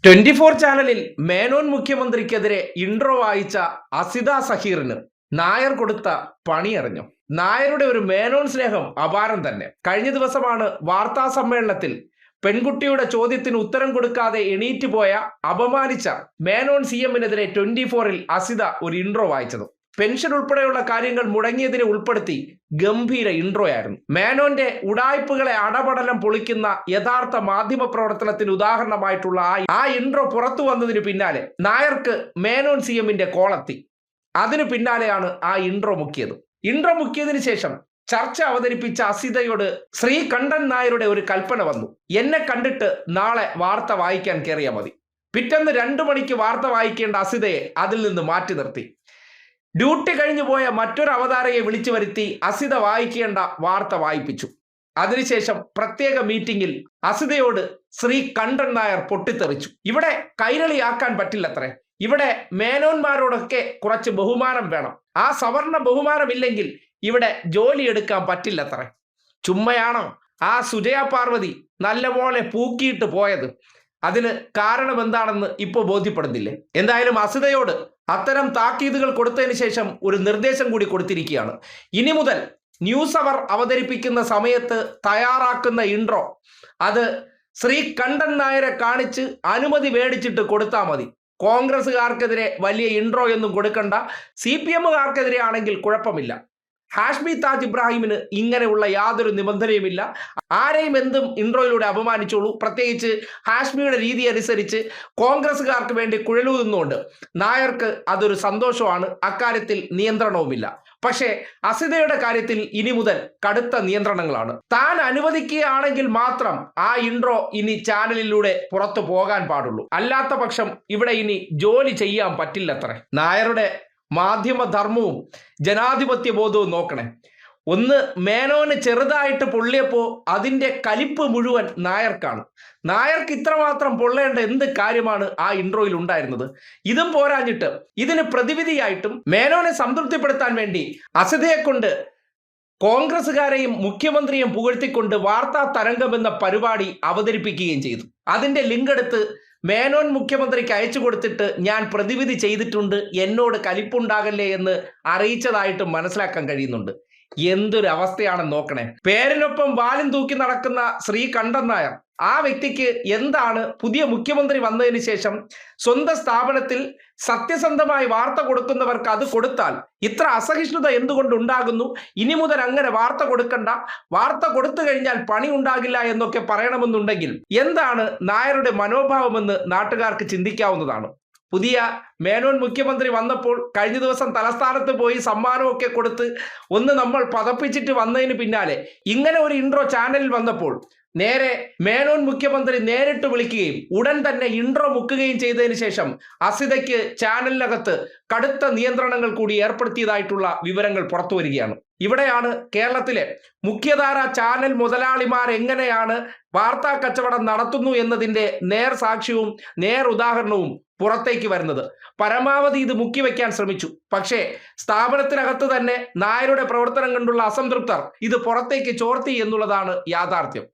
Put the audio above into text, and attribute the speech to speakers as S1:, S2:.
S1: 24 ചാനലിൽ മേനോൻ മുഖ്യമന്ത്രിക്കെതിരെ ഇൻട്രോ വായിച്ച അസിത സഹീറിന് നായർ കൊടുത്ത പണിയറിഞ്ഞു. നായരുടെ ഒരു മേനോൻ സ്നേഹം അപാരം തന്നെ. കഴിഞ്ഞ ദിവസമാണ് വാർത്താ സമ്മേളനത്തിൽ പെൺകുട്ടിയുടെ ചോദ്യത്തിന് ഉത്തരം കൊടുക്കാതെ എണീറ്റ് പോയ അപമാനിച്ച മേനോൻ CM-നെതിരെ 24-ൽ അസിത ഒരു ഇൻട്രോ വായിച്ചത്. പെൻഷൻ ഉൾപ്പെടെയുള്ള കാര്യങ്ങൾ മുടങ്ങിയതിനെ ഉൾപ്പെടുത്തി ഗംഭീര ഇൻട്രോ ആയിരുന്നു. മേനോന്റെ ഉടായ്പകളെ അടപടലം പൊളിക്കുന്ന യഥാർത്ഥ മാധ്യമ പ്രവർത്തനത്തിന് ഉദാഹരണമായിട്ടുള്ള ആ ഇൻട്രോ പുറത്തു വന്നതിന് പിന്നാലെ നായർക്ക് മേനോൻ CM-ന്റെ കോളെത്തി. അതിനു പിന്നാലെയാണ് ആ ഇൻട്രോ മുക്കിയതിനു ശേഷം ചർച്ച അവതരിപ്പിച്ച അസിതയോട് ശ്രീ കണ്ഠൻ നായരുടെ ഒരു കൽപ്പന വന്നു. എന്നെ കണ്ടിട്ട് നാളെ വാർത്ത വായിക്കാൻ കയറിയാൽ മതി. പിറ്റേന്ന് 2 മണിക്ക് വാർത്ത വായിക്കേണ്ട അസിതയെ അതിൽ നിന്ന് മാറ്റി നിർത്തി. ഡ്യൂട്ടി കഴിഞ്ഞു പോയ മറ്റൊരു അവതാരകയെ വിളിച്ചു വരുത്തി അസിത വായിക്കേണ്ട വാർത്ത വായിപ്പിച്ചു. അതിനുശേഷം പ്രത്യേക മീറ്റിംഗിൽ അസിതയോട് ശ്രീ കണ്ഠൻ നായർ പൊട്ടിത്തെറിച്ചു. ഇവിടെ കൈരളിയാക്കാൻ പറ്റില്ലത്രേ. ഇവിടെ മേനോന്മാരോടൊക്കെ കുറച്ച് ബഹുമാനം വേണം. ആ സവർണ ബഹുമാനമില്ലെങ്കിൽ ഇവിടെ ജോലി എടുക്കാൻ പറ്റില്ലത്രേ. ചുമ്മയാണോ ആ സുജയ പാർവതി നല്ലപോലെ പൂക്കിയിട്ട് പോയത്? അതിന് കാരണം എന്താണെന്ന് ഇപ്പോൾ ബോധ്യപ്പെടുന്നില്ലേ? എന്തായാലും അസിതയോട് അത്തരം താക്കീതുകൾ കൊടുത്തതിന് ശേഷം ഒരു നിർദ്ദേശം കൂടി കൊടുത്തിരിക്കുകയാണ്. ഇനി മുതൽ ന്യൂസ് അവർ അവതരിപ്പിക്കുന്ന സമയത്ത് തയ്യാറാക്കുന്ന ഇൻട്രോ അത് ശ്രീ കണ്ഠൻ നായരെ കാണിച്ച് അനുമതി മേടിച്ചിട്ട് കൊടുത്താൽ മതി. കോൺഗ്രസ്സുകാർക്കെതിരെ വലിയ ഇൻട്രോ ഒന്നും കൊടുക്കണ്ട. CPM-കാർക്കെതിരെ ആണെങ്കിൽ കുഴപ്പമില്ല. ഹാഷ്മി താജ് ഇബ്രാഹിമിന് ഇങ്ങനെയുള്ള യാതൊരു നിബന്ധനയുമില്ല. ആരെയും എന്തും ഇൻട്രോയിലൂടെ അപമാനിച്ചോളൂ. പ്രത്യേകിച്ച് ഹാഷ്മിയുടെ രീതി അനുസരിച്ച് കോൺഗ്രസ്സുകാർക്ക് വേണ്ടി കുഴലൂതുന്നുകൊണ്ട് നായർക്ക് അതൊരു സന്തോഷമാണ്. അക്കാര്യത്തിൽ നിയന്ത്രണവുമില്ല. പക്ഷേ അസിതയുടെ കാര്യത്തിൽ ഇനി മുതൽ കടുത്ത നിയന്ത്രണങ്ങളാണ്. താൻ അനുവദിക്കുകയാണെങ്കിൽ മാത്രം ആ ഇൻട്രോ ഇനി ചാനലിലൂടെ പുറത്തു പോകാൻ പാടുള്ളൂ. അല്ലാത്ത പക്ഷം ഇവിടെ ഇനി ജോലി ചെയ്യാൻ പറ്റില്ലത്രേ. നായരുടെ മാധ്യമധർമ്മവും ജനാധിപത്യ ബോധവും നോക്കണേ. ഒന്ന് മേനോന് ചെറുതായിട്ട് പൊള്ളിയപ്പോൾ അതിൻ്റെ കലിപ്പ് മുഴുവൻ നായർക്കാണ്. നായർക്ക് ഇത്രമാത്രം പൊള്ളേണ്ട എന്ത് കാര്യമാണ് ആ ഇൻട്രോയിൽ ഉണ്ടായിരുന്നത്? ഇതും പോരാഞ്ഞിട്ട് ഇതിന് പ്രതിവിധിയായിട്ടും മേനോനെ സംതൃപ്തിപ്പെടുത്താൻ വേണ്ടി അസിതയെ കൊണ്ട് കോൺഗ്രസ്സുകാരെയും മുഖ്യമന്ത്രിയും പുകഴ്ത്തിക്കൊണ്ട് വാർത്താ തരംഗം എന്ന പരിപാടി അവതരിപ്പിക്കുകയും ചെയ്തു. അതിൻ്റെ ലിങ്ക് എടുത്ത് മേനോൻ മുഖ്യമന്ത്രിക്ക് അയച്ചു കൊടുത്തിട്ട് ഞാൻ പ്രതിവിധി ചെയ്തിട്ടുണ്ട്, എന്നോട് കലിപ്പുണ്ടാകല്ലേ എന്ന് അറിയിച്ചതായിട്ട് മനസ്സിലാക്കാൻ കഴിയുന്നുണ്ട്. എന്തൊരു അവസ്ഥയാണെന്ന് നോക്കണേ. പേരിനൊപ്പം വാലും തൂക്കി നടക്കുന്ന ശ്രീ കണ്ഠൻ നായർ, ആ വ്യക്തിക്ക് എന്താണ് പുതിയ മുഖ്യമന്ത്രി വന്നതിന് ശേഷം സ്വന്തം സ്ഥാപനത്തിൽ സത്യസന്ധമായി വാർത്ത കൊടുക്കുന്നവർക്ക് അത് കൊടുത്താൽ ഇത്ര അസഹിഷ്ണുത എന്തുകൊണ്ടുണ്ടാകുന്നു? ഇനി മുതൽ അങ്ങനെ വാർത്ത കൊടുക്കണ്ട, വാർത്ത കൊടുത്തു കഴിഞ്ഞാൽ പണി ഉണ്ടാകില്ല എന്നൊക്കെ പറയണമെന്നുണ്ടെങ്കിൽ എന്താണ് നായരുടെ മനോഭാവമെന്ന് നാട്ടുകാർക്ക് ചിന്തിക്കാവുന്നതാണ്. പുതിയ മേനോൻ മുഖ്യമന്ത്രി വന്നപ്പോൾ കഴിഞ്ഞ ദിവസം തലസ്ഥാനത്ത് പോയി സമ്മാനമൊക്കെ കൊടുത്ത് ഒന്ന് നമ്മൾ പതപ്പിച്ചിട്ട് വന്നതിന് പിന്നാലെ ഇങ്ങനെ ഒരു ഇൻട്രോ ചാനലിൽ വന്നപ്പോൾ നേരെ മേനോൻ മുഖ്യമന്ത്രി നേരിട്ട് വിളിക്കുകയും ഉടൻ തന്നെ ഇൻട്രോ മുക്കുകയും ചെയ്തതിന് ശേഷം അസിതയ്ക്ക് ചാനലിനകത്ത് കടുത്ത നിയന്ത്രണങ്ങൾ കൂടി ഏർപ്പെടുത്തിയതായിട്ടുള്ള വിവരങ്ങൾ പുറത്തു വരികയാണ്. ഇവിടെയാണ് കേരളത്തിലെ മുഖ്യധാര ചാനൽ മുതലാളിമാർ എങ്ങനെയാണ് വാർത്താ കച്ചവടം നടത്തുന്നു എന്നതിൻ്റെ നേർ സാക്ഷ്യവും നേർ ഉദാഹരണവും പുറത്തേക്ക് വരുന്നത്. പരമാവധി ഇത് മുക്കിവെക്കാൻ ശ്രമിച്ചു. പക്ഷേ സ്ഥാപനത്തിനകത്ത് തന്നെ നായരുടെ പ്രവർത്തനം കണ്ടുള്ള അസംതൃപ്തർ ഇത് പുറത്തേക്ക് ചോർത്തി എന്നുള്ളതാണ് യാഥാർത്ഥ്യം.